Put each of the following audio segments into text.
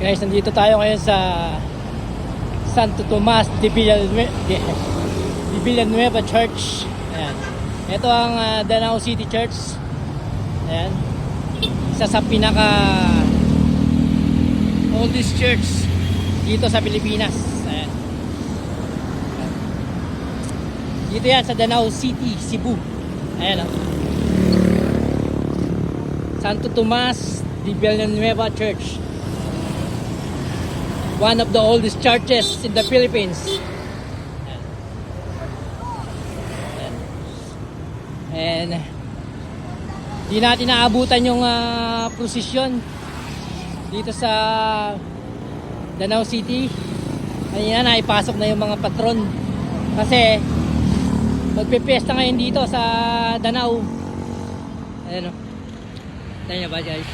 Guys, nandito tayo ngayon sa Santo Tomas de Villanueva Church. Ayan. Ito ang Danao City Church. Ayan. Isa sa pinaka oldest church dito sa Pilipinas. Ayan. Dito yan sa Danao City, Cebu. Ayan. Santo Tomas de Villanueva Church. One of the oldest churches in the Philippines. And di natin naabutan yung prosesyon dito sa Danao City. Kanina na ipasok na yung mga patron kasi magpipiesta ngayon dito sa Danao. Ayan o. Tayo ba guys?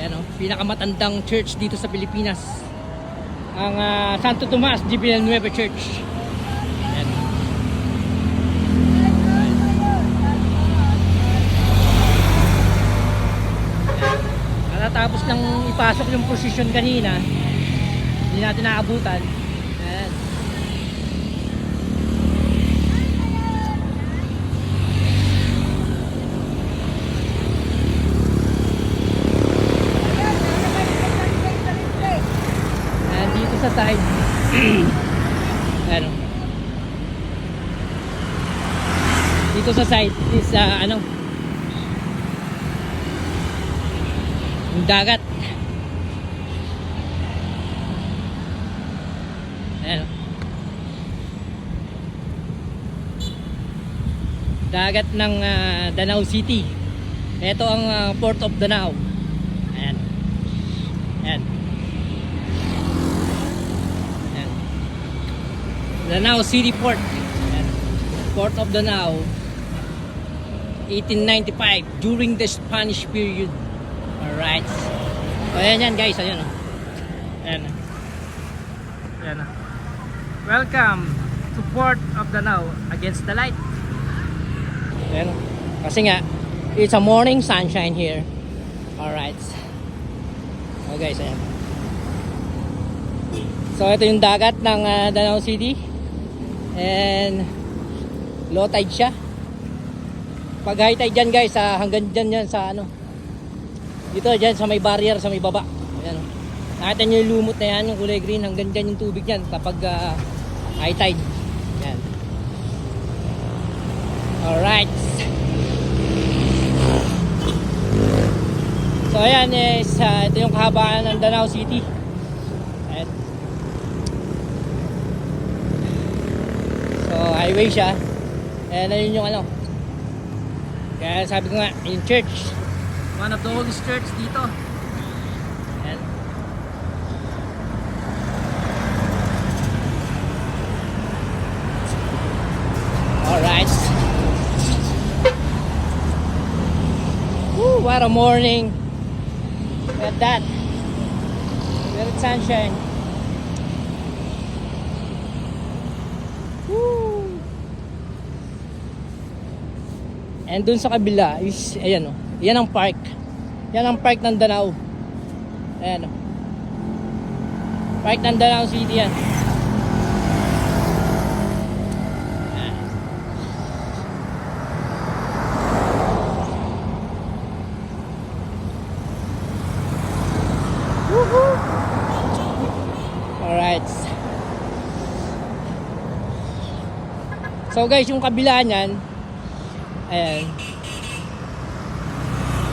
Ayan o. Pinakamatandang church dito sa Pilipinas, ang Santo Tomas de Villanueva Church. Ayan. Tapos nang ipasok yung prosesyon kanina, hindi natin naabutan. Ayan. Ayan, dito sa side. Ano? Dito sa side is yung dagat. Ayan. Dagat ng Danao City. Ito ang Port of Danao. Ayan. Ayan. Ayan. Danao City Port. Ayan. Port of Danao, 1895, during the Spanish period. Alright. So, ayan yan guys. Ayan o. Ayan. Ayan o. Welcome to Port of Danao against the light. Ayan o. Kasi nga, it's a morning sunshine here. Alright. So guys, ayan. So ito yung dagat ng Danao City. And low tide siya. Pag high tide dyan guys, hanggang dyan yan sa dito dyan sa may barrier sa may baba. Ayan o. Nakita nyo yung lumot na yan, yung kulay green, hanggang dyan yung tubig yan kapag high tide. Ayan. Alright. So ayan is ito yung kahabaan ng Danao City. Ayan. So highway siya. Ayan, ayun yung kaya sabi ko nga, yung church, one of the oldest church dito. Ayan. Alright. Woo, what a morning. Look at that. Look at sunshine. Woo. And dun sa kabila is, ayan o. Yan ang park. Yan ang park ng Danao. Ayan o. Park ng Danao City yan. Ayan. Woohoo! Alright. So guys, yung kabila niyan, ayan,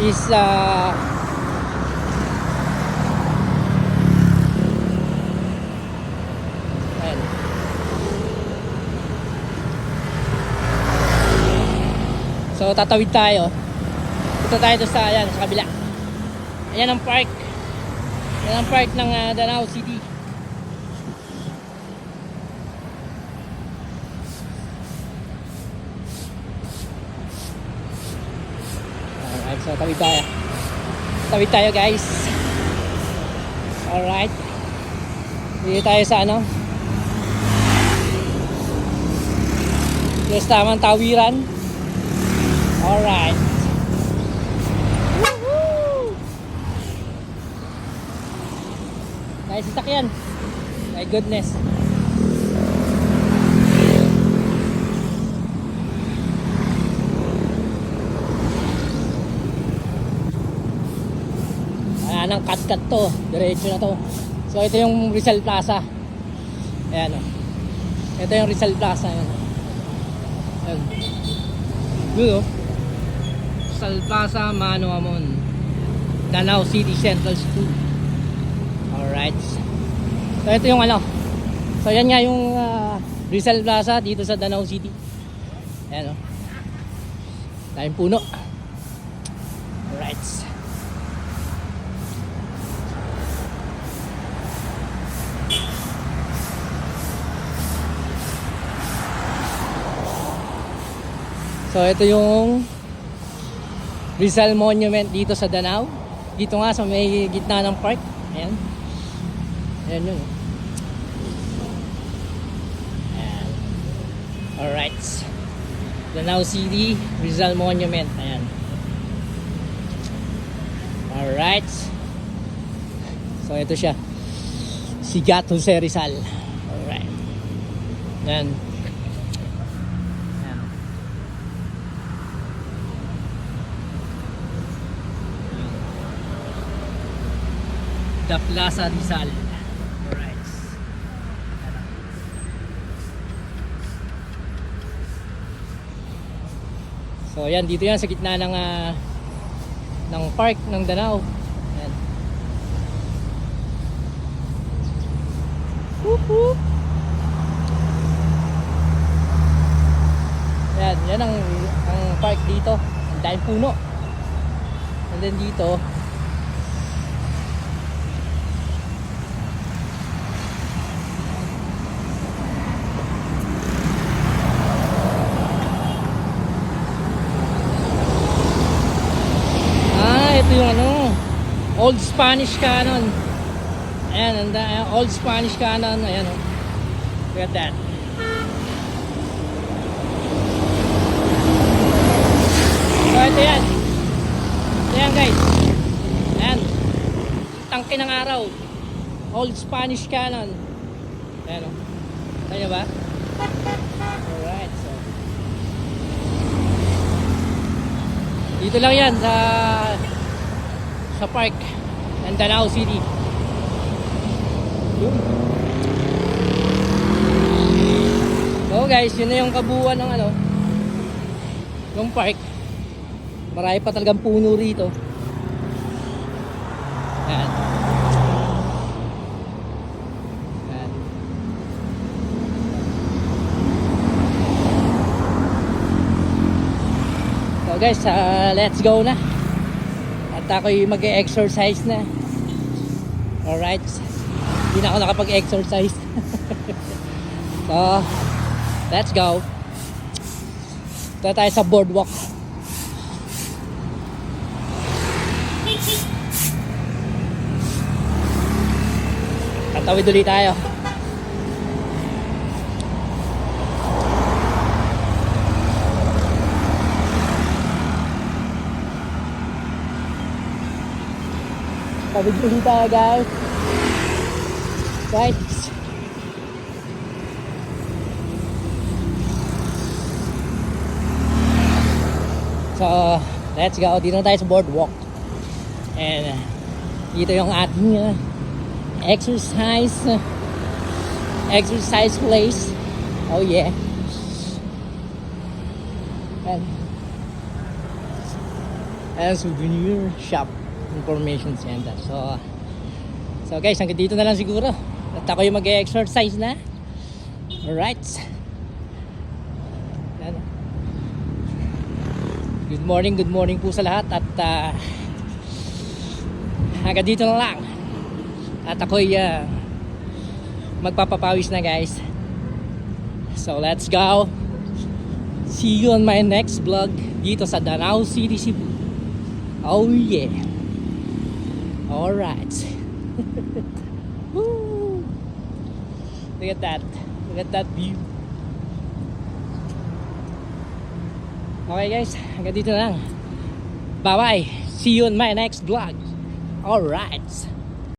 is ayan. So tatawid tayo. Punta tayo sa ayan, sa kabila. Ayan ang park. Ayan ang park ng Danao City. Alright, so tawid tayo. Tawid tayo guys. Alright. Dito tayo sa yes, tamang tawiran. Alright. Woohoo! Ay, sasakyan. My goodness. Ayan ang cut-cut to. Diretso na to. So ito yung Rizal Plaza. Ayan o. Ito yung Rizal Plaza. Ayan. Ayan. Good o. Rizal Plaza, Mano Amon. Danao City Central School. Alright. So ito yung ano. So yan nga yung Rizal Plaza dito sa Danao City. Ayan o. Tayong puno. Alright. So ito yung Rizal Monument dito sa Danao. Dito nga sa may gitna ng park. Ayan. Ayan yun. Ayan. Alright. Danao City, Rizal Monument. Ayan. Alright. So ito siya. Sigat Jose Rizal. Alright. Ayan. The Plaza Rizal. Alright. So yan, dito yan sa gitna ng park ng Danao. Yan. Woohoo! Yan ang park dito. Ang daming puno. And then dito ito yung ano, Old Spanish Cannon. Ayan, Old Spanish Cannon. Ayan o. Look at that. So ito yan. Ito yan guys. Ayan. Tangke ng araw. Old Spanish Cannon. Ayan o. Kaya ba? Alright. So dito lang yan sa park ng Danao City. So guys, yun na yung kabuuan ng ano, yung park. Marami pa talagang puno rito. Ayan. Ayan. So guys, let's go na. At ako'y mag-exercise na. Alright. Hindi na ako nakapag-exercise. So, let's go. Ito tayo sa boardwalk. Tatawid ulit tayo. Tawid ulit tayo guys. Right. So, let's go. Dito na tayo sa boardwalk. And dito yung ating exercise place. Oh yeah. And souvenir shop information center. So guys, hanggang dito na lang siguro. At ako yung mag-exercise na. Alright. Good morning po sa lahat. At hanggang dito na lang. At ako'y magpapapawis na guys. So let's go. See you on my next vlog dito sa Danao City, Cebu. Oh yeah. Alright. Woo. Look at that. Look at that view. Okay guys, hanggang dito na lang. Bye bye. See you on my next vlog. Alright.